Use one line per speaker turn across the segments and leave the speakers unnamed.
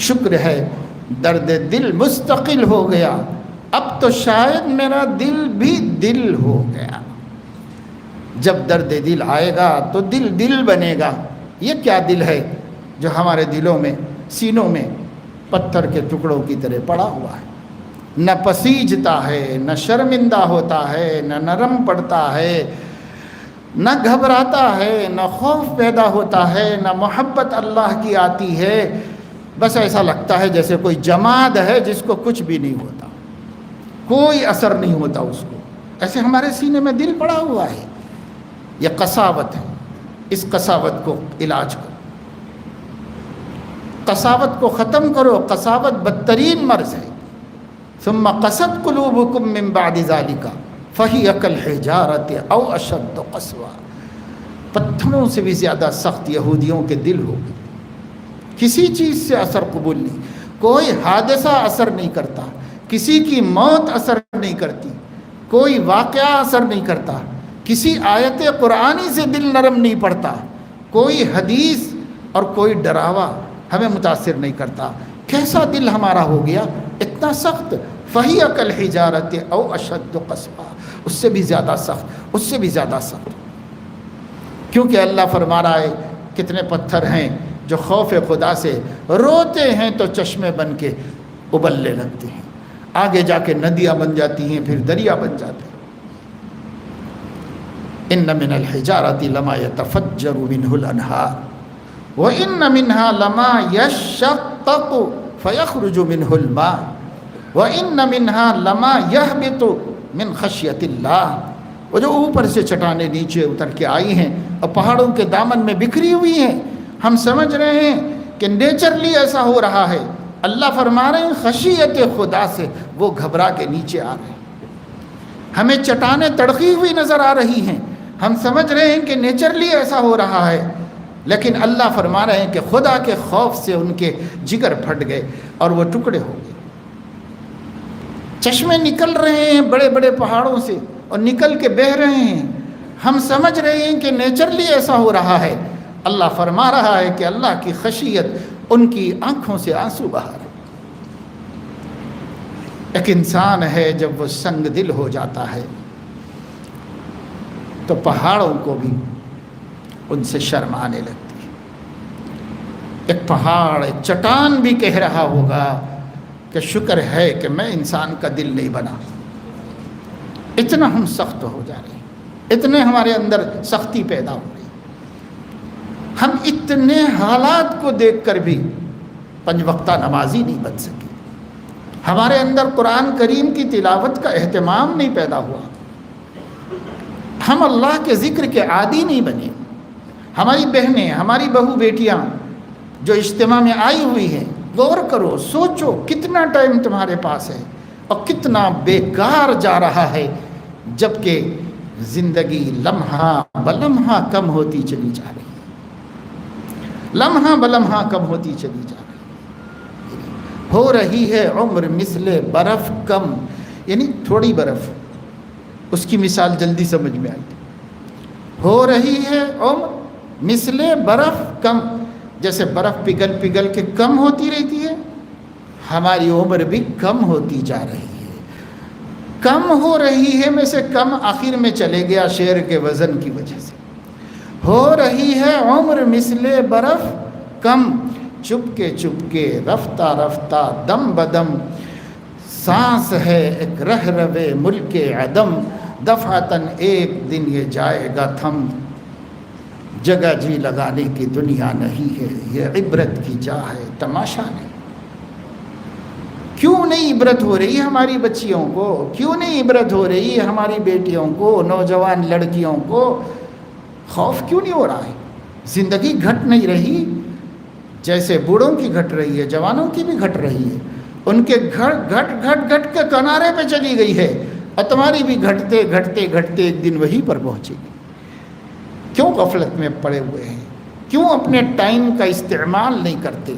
شکر ہے درد دل مستقل ہو گیا، اب تو شاید میرا دل بھی دل ہو گیا۔ جب درد دل آئے گا تو دل دل بنے گا۔ یہ کیا دل ہے جو ہمارے دلوں میں، سینوں میں پتھر کے ٹکڑوں کی طرح پڑا ہوا ہے، نہ پسیجتا ہے، نہ شرمندہ ہوتا ہے، نہ نرم پڑتا ہے، نہ گھبراتا ہے، نہ خوف پیدا ہوتا ہے، نہ محبت اللہ کی آتی ہے۔ بس ایسا لگتا ہے جیسے کوئی جماد ہے جس کو کچھ بھی نہیں ہوتا، کوئی اثر نہیں ہوتا اس کو۔ ایسے ہمارے سینے میں دل پڑا ہوا ہے۔ یہ قساوت ہے، اس قساوت کو علاج کرو، قساوت کو ختم کرو۔ قساوت بدترین مرض ہے۔ ثم قست قلوبکم من بعد ذلک فہی کالحجارۃ او اشد قسوا۔ پتھروں سے بھی زیادہ سخت یہودیوں کے دل ہو گئے۔ کسی چیز سے اثر قبول نہیں، کوئی حادثہ اثر نہیں کرتا، کسی کی موت اثر نہیں کرتی، کوئی واقعہ اثر نہیں کرتا، کسی آیت قرآنی سے دل نرم نہیں پڑتا، کوئی حدیث اور کوئی ڈراوا ہمیں متاثر نہیں کرتا۔ کیسا دل ہمارا ہو گیا، اتنا سخت۔ فہی کالحجارۃ او اشد قسوا، اس سے بھی زیادہ سخت، اس سے بھی زیادہ سخت۔ کیونکہ اللہ فرما رہا ہے کتنے پتھر ہیں جو خوف خدا سے روتے ہیں تو چشمے بن کے ابلنے لگتے ہیں، آگے جا کے ندیاں بن جاتی ہیں، پھر دریا بن جاتے ہیں۔ ان من الحجارۃ لما يتفجر منه الانہار وان منها لما يشقق فيخرج منه الماء وان منها لما يهبط من خشیۃ اللہ۔ وہ جو اوپر سے چٹانیں نیچے اتر کے آئی ہیں اور پہاڑوں کے دامن میں بکھری ہوئی ہیں، ہم سمجھ رہے ہیں کہ نیچرلی ایسا ہو رہا ہے۔ اللہ فرما رہے ہیں خشیت خدا سے وہ گھبرا کے نیچے آ رہے ہیں۔ ہمیں چٹانیں تڑقی ہوئی نظر آ رہی ہیں، ہم سمجھ رہے ہیں کہ نیچرلی ایسا ہو رہا ہے، لیکن اللہ فرما رہے ہیں کہ خدا کے خوف سے ان کے جگر پھٹ گئے اور وہ ٹکڑے ہو گئے۔ چشمے نکل رہے ہیں بڑے بڑے پہاڑوں سے اور نکل کے بہہ رہے ہیں، ہم سمجھ رہے ہیں کہ نیچرلی ایسا ہو رہا ہے۔ اللہ فرما رہا ہے کہ اللہ کی خشیت ان کی آنکھوں سے آنسو بہا رہے۔ ایک انسان ہے جب وہ سنگ دل ہو جاتا ہے تو پہاڑوں کو بھی ان سے شرم آنے لگتی ہے۔ ایک پہاڑ، ایک چٹان بھی کہہ رہا ہوگا کہ شکر ہے کہ میں انسان کا دل نہیں بنا۔ اتنا ہم سخت ہو جا رہے ہیں، اتنے ہمارے اندر سختی پیدا ہو رہی ہے۔ ہم اتنے حالات کو دیکھ کر بھی 5 وقتہ نمازی نہیں بن سکے، ہمارے اندر قرآن کریم کی تلاوت کا اہتمام نہیں پیدا ہوا، ہم اللہ کے ذکر کے عادی نہیں بنے۔ ہماری بہنیں، ہماری بہو بیٹیاں جو اجتماع میں آئی ہوئی ہیں، غور کرو، سوچو کتنا ٹائم تمہارے پاس ہے اور کتنا بیکار جا رہا ہے، جبکہ زندگی لمحہ بلمحہ کم ہوتی چلی جا رہی ہے، لمحہ بلمحہ کم ہوتی چلی جا رہی ہو رہی ہے عمر مثل برف کم، یعنی تھوڑی برف، اس کی مثال جلدی سمجھ میں آئی۔ ہو رہی ہے عمر مثل برف کم، جیسے برف پگھل پگھل کے کم ہوتی رہتی ہے، ہماری عمر بھی کم ہوتی جا رہی ہے، کم ہو رہی ہے میں سے کم آخر میں چلے گیا شعر کے وزن کی وجہ سے۔ ہو رہی ہے عمر مثل برف کم، چپ کے رفتہ رفتہ دم بدم، سانس ہے ایک رہ روے ملک عدم، دفعتاً ایک دن یہ جائے گا تھم، جگہ جی لگانے کی دنیا نہیں ہے، یہ عبرت کی جا ہے تماشا نہیں۔ کیوں نہیں عبرت ہو رہی ہماری بچیوں کو، کیوں نہیں عبرت ہو رہی ہماری بیٹیوں کو، نوجوان لڑکیوں کو؟ خوف کیوں نہیں ہو رہا ہے؟ زندگی گھٹ نہیں رہی، جیسے بوڑھوں کی گھٹ رہی ہے جوانوں کی بھی گھٹ رہی ہے، ان کے گھٹ کے کنارے پہ چلی گئی ہے، اور تمہاری بھی گھٹتے گھٹتے گھٹتے ایک دن وہیں پر پہنچے گی۔ کیوں غفلت میں پڑے ہوئے ہیں؟ کیوں اپنے ٹائم کا استعمال نہیں کرتے؟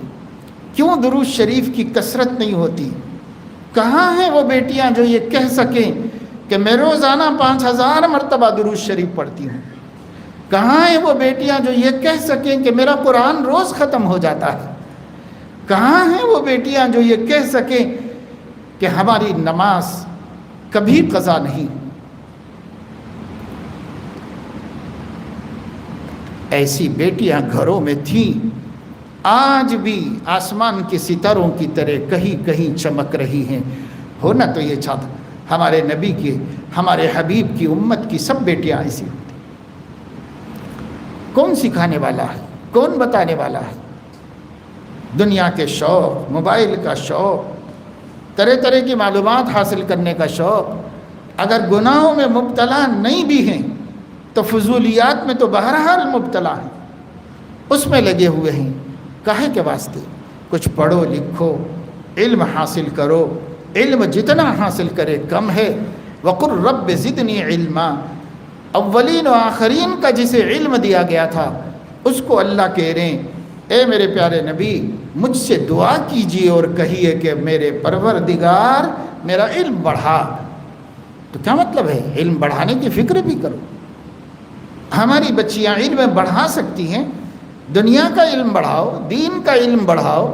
کیوں درود شریف کی کثرت نہیں ہوتی؟ کہاں ہیں وہ بیٹیاں جو یہ کہہ سکیں کہ میں روزانہ 5000 مرتبہ درود شریف پڑھتی ہوں؟ کہاں ہیں وہ بیٹیاں جو یہ کہہ سکیں کہ میرا قرآن روز ختم ہو جاتا ہے؟ کہاں ہیں وہ بیٹیاں جو یہ کہہ سکیں کہ ہماری نماز کبھی قضا نہیں؟ ایسی بیٹیاں گھروں میں تھیں، آج بھی آسمان کے ستاروں کی طرح کہیں کہیں چمک رہی ہیں۔ ہونا تو یہ چاہتا ہمارے نبی کی، ہمارے حبیب کی امت کی سب بیٹیاں ایسی ہوتی۔ کون سکھانے والا ہے؟ کون بتانے والا ہے؟ دنیا کے شوق، موبائل کا شوق، طرح طرح کی معلومات حاصل کرنے کا شوق، اگر گناہوں میں مبتلا نہیں بھی ہیں تو فضولیات میں تو بہرحال مبتلا ہیں، اس میں لگے ہوئے ہیں۔ کاہے کے واسطے؟ کچھ پڑھو لکھو، علم حاصل کرو، علم جتنا حاصل کرے کم ہے۔ وَقُلْ رَبِّ زِدْنِي عِلْمًا، اولین و آخرین کا جسے علم دیا گیا تھا اس کو اللہ کہہ رہے ہیں اے میرے پیارے نبی مجھ سے دعا کیجیے اور کہیے کہ میرے پروردگار میرا علم بڑھا۔ تو کیا مطلب ہے؟ علم بڑھانے کی فکر بھی کرو۔ ہماری بچیاں علم بڑھا سکتی ہیں، دنیا کا علم بڑھاؤ، دین کا علم بڑھاؤ،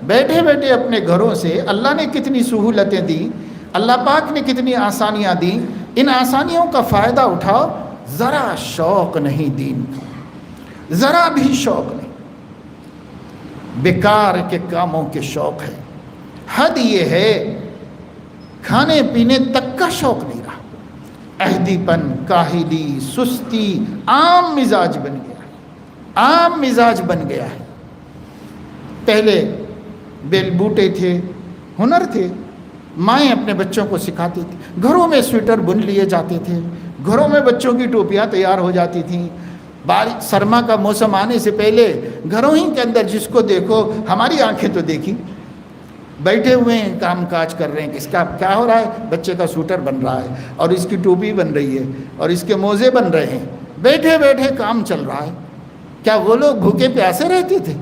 بیٹھے بیٹھے اپنے گھروں سے۔ اللہ نے کتنی سہولتیں دی، اللہ پاک نے کتنی آسانیاں دیں، ان آسانیوں کا فائدہ اٹھاؤ۔ ذرا شوق نہیں دین کا، ذرا بھی شوق نہیں، بیکار کے کاموں کے شوق ہے۔ حد یہ ہے کھانے پینے تک کا شوق نہیں رہا، عہدی پن، کاہلی، سستی عام مزاج بن گیا ہے، عام مزاج بن گیا ہے۔ پہلے بیل بوٹے تھے، ہنر تھے، مائیں اپنے بچوں کو سکھاتی تھی، گھروں میں سویٹر بن لیے جاتے تھے، گھروں میں بچوں کی ٹوپیاں تیار ہو جاتی تھیں۔ سرما کا موسم آنے سے پہلے گھروں ہی کے اندر جس کو دیکھو، ہماری آنکھیں تو دیکھی، بیٹھے ہوئے ہیں کام کاج کر رہے ہیں، کس کا کیا ہو رہا ہے؟ بچے کا سوٹر بن رہا ہے اور اس کی ٹوپی بن رہی ہے اور اس کے موزے بن رہے ہیں، بیٹھے بیٹھے کام چل رہا ہے۔ کیا وہ لوگ بھوکے پیاسے رہتے تھے؟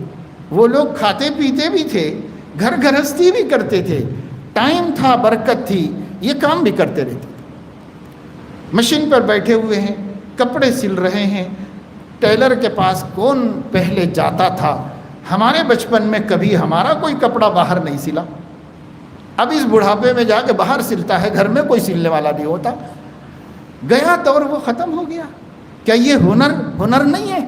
وہ لوگ کھاتے پیتے بھی تھے، گھر گھرستی بھی کرتے تھے، ٹائم تھا، برکت تھی، یہ کام بھی کرتے رہتے تھے۔ مشین پر بیٹھے ہوئے ہیں، کپڑے سل رہے ہیں۔ ٹیلر کے پاس کون پہلے جاتا تھا؟ ہمارے بچپن میں کبھی ہمارا کوئی کپڑا باہر نہیں سلا، اب اس بڑھاپے میں جا کے باہر سلتا ہے، گھر میں کوئی سلنے والا نہیں ہوتا۔ گیا دور وہ ختم ہو گیا۔ کیا یہ ہنر نہیں ہے؟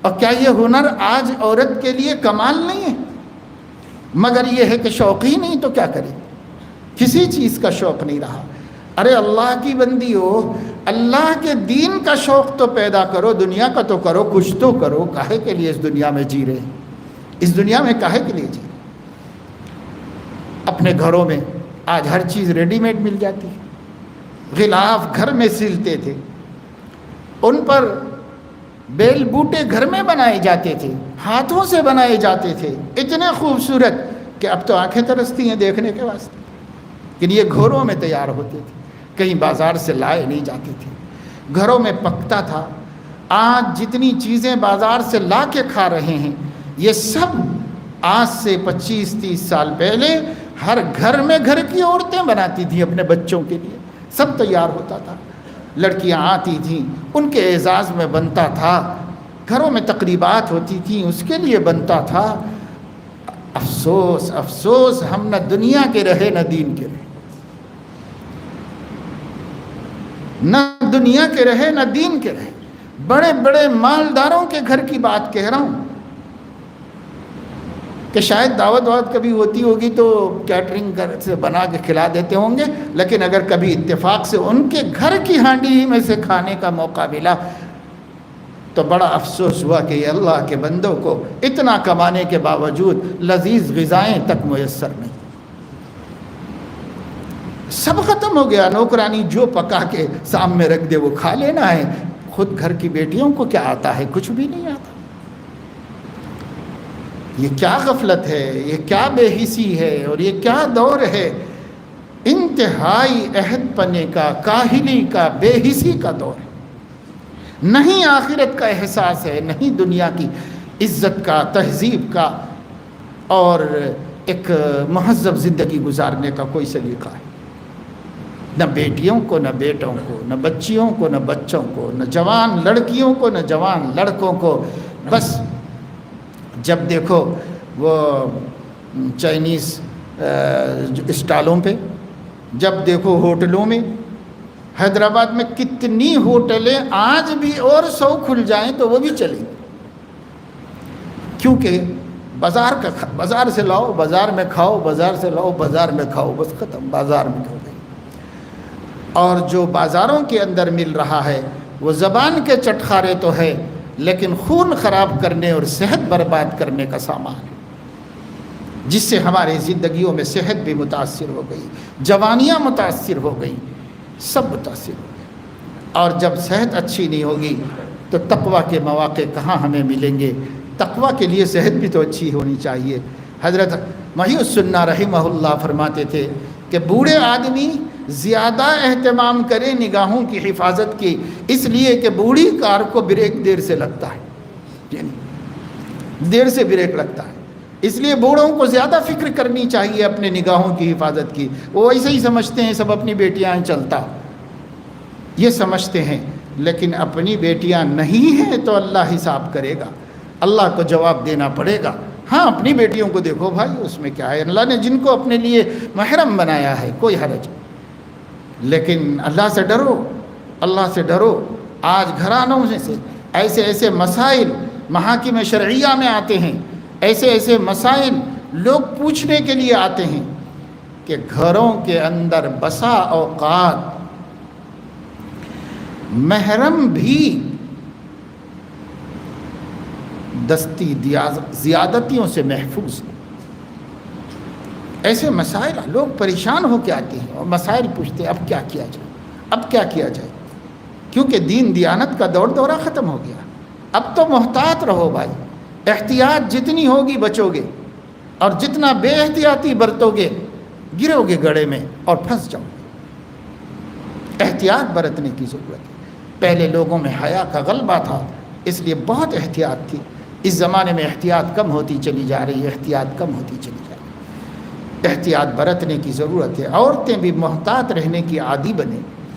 اور کیا یہ ہنر آج عورت کے لیے کمال نہیں ہے؟ مگر یہ ہے کہ شوق ہی نہیں تو کیا کرے؟ کسی چیز کا شوق نہیں رہا۔ ارے اللہ کی بندی ہو، اللہ کے دین کا شوق تو پیدا کرو، دنیا کا تو کرو، کچھ تو کرو۔ کاہے کے لیے اس دنیا میں جی رہے ہیں؟ اس دنیا میں کاہے کے لیے جی رہے؟ اپنے گھروں میں آج ہر چیز ریڈی میڈ مل جاتی ہے۔ غلاف گھر میں سلتے تھے، ان پر بیل بوٹے گھر میں بنائے جاتے تھے، ہاتھوں سے بنائے جاتے تھے، اتنے خوبصورت کہ اب تو آنکھیں ترستی ہیں دیکھنے کے واسطے، لیکن یہ گھروں میں تیار ہوتے تھے، کہیں بازار سے لائے نہیں جاتے تھے، گھروں میں پکتا تھا۔ آج جتنی چیزیں بازار سے لا کے کھا رہے ہیں، یہ سب آج سے 25-30 سال پہلے ہر گھر میں گھر کی عورتیں بناتی تھیں اپنے بچوں کے لیے، سب تیار ہوتا تھا۔ لڑکیاں آتی تھیں، ان کے اعزاز میں بنتا تھا، گھروں میں تقریبات ہوتی تھیں، اس کے لیے بنتا تھا۔ افسوس افسوس، ہم نہ دنیا کے رہے نہ دین کے رہے، نہ دنیا کے رہے نہ دین کے رہے۔ بڑے بڑے مالداروں کے گھر کی بات کہہ رہا ہوں کہ شاید دعوت کبھی ہوتی ہوگی تو کیٹرنگ گھر سے بنا کے کھلا دیتے ہوں گے، لیکن اگر کبھی اتفاق سے ان کے گھر کی ہانڈی ہی میں سے کھانے کا موقع ملا تو بڑا افسوس ہوا کہ یہ اللہ کے بندوں کو اتنا کمانے کے باوجود لذیذ غذائیں تک میسر نہیں، سب ختم ہو گیا۔ نوکرانی جو پکا کے سامنے رکھ دے وہ کھا لینا ہے، خود گھر کی بیٹیوں کو کیا آتا ہے؟ کچھ بھی نہیں آتا۔ یہ کیا غفلت ہے، یہ کیا بے حسی ہے، اور یہ کیا دور ہے؟ انتہائی عہد پنے کا، کاہلی کا، بے حسی کا دور ہے۔ نہیں آخرت کا احساس ہے، نہیں دنیا کی عزت کا، تہذیب کا، اور ایک مہذب زندگی گزارنے کا کوئی سلیقہ ہے۔ نہ بیٹیوں کو، نہ بیٹوں کو، نہ بچیوں کو، نہ بچوں کو، نہ جوان لڑکیوں کو، نہ جوان لڑکوں کو۔ بس جب دیکھو وہ چائنیز اسٹالوں پہ، جب دیکھو ہوٹلوں میں. حیدرآباد میں کتنی ہوٹلیں آج بھی اور 100 کھل جائیں تو وہ بھی چلیں، کیونکہ بازار سے لاؤ بازار میں کھاؤ، بازار سے لاؤ بازار میں کھاؤ، بس ختم، بازار میں کھو گئی. اور جو بازاروں کے اندر مل رہا ہے وہ زبان کے چٹخارے تو ہے، لیکن خون خراب کرنے اور صحت برباد کرنے کا سامان ہے، جس سے ہماری زندگیوں میں صحت بھی متاثر ہو گئی، جوانیاں متاثر ہو گئی، سب متاثر ہو گئے. اور جب صحت اچھی نہیں ہوگی تو تقویٰ کے مواقع کہاں ہمیں ملیں گے؟ تقویٰ کے لیے صحت بھی تو اچھی ہونی چاہیے. حضرت محی السنہ رحمہ اللہ فرماتے تھے کہ بوڑھے آدمی زیادہ اہتمام کرے نگاہوں کی حفاظت کی، اس لیے کہ بوڑھی کار کو بریک دیر سے لگتا ہے، یعنی دیر سے بریک لگتا ہے، اس لیے بوڑھوں کو زیادہ فکر کرنی چاہیے اپنے نگاہوں کی حفاظت کی. وہ ایسے ہی سمجھتے ہیں سب اپنی بیٹیاں چلتا، یہ سمجھتے ہیں، لیکن اپنی بیٹیاں نہیں ہیں تو اللہ حساب کرے گا، اللہ کو جواب دینا پڑے گا. ہاں اپنی بیٹیوں کو دیکھو بھائی، اس میں کیا ہے، اللہ نے جن کو اپنے لیے محرم بنایا ہے کوئی حرج، لیکن اللہ سے ڈرو، اللہ سے ڈرو. آج گھرانوں میں سے ایسے ایسے مسائل محاکم شرعیہ میں آتے ہیں، ایسے ایسے مسائل لوگ پوچھنے کے لیے آتے ہیں کہ گھروں کے اندر بسا اوقات محرم بھی دستی زیادتیوں سے محفوظ ہے. ایسے مسائل لوگ پریشان ہو کے آتے ہیں اور مسائل پوچھتے ہیں اب کیا کیا جائے، اب کیا کیا جائے، کیونکہ دین دیانت کا دورہ ختم ہو گیا. اب تو محتاط رہو بھائی، احتیاط جتنی ہوگی بچو گے، اور جتنا بے احتیاطی برتو گے گرو گے گڑھے میں اور پھنس جاؤ گے. احتیاط برتنے کی ضرورت ہے. پہلے لوگوں میں حیا کا غلبہ تھا، اس لیے بہت احتیاط تھی. اس زمانے میں احتیاط کم ہوتی چلی جا رہی ہے، احتیاط کم ہوتی چلی جا رہی ہے. احتیاط برتنے کی ضرورت ہے. عورتیں بھی محتاط رہنے کی عادی بنیں.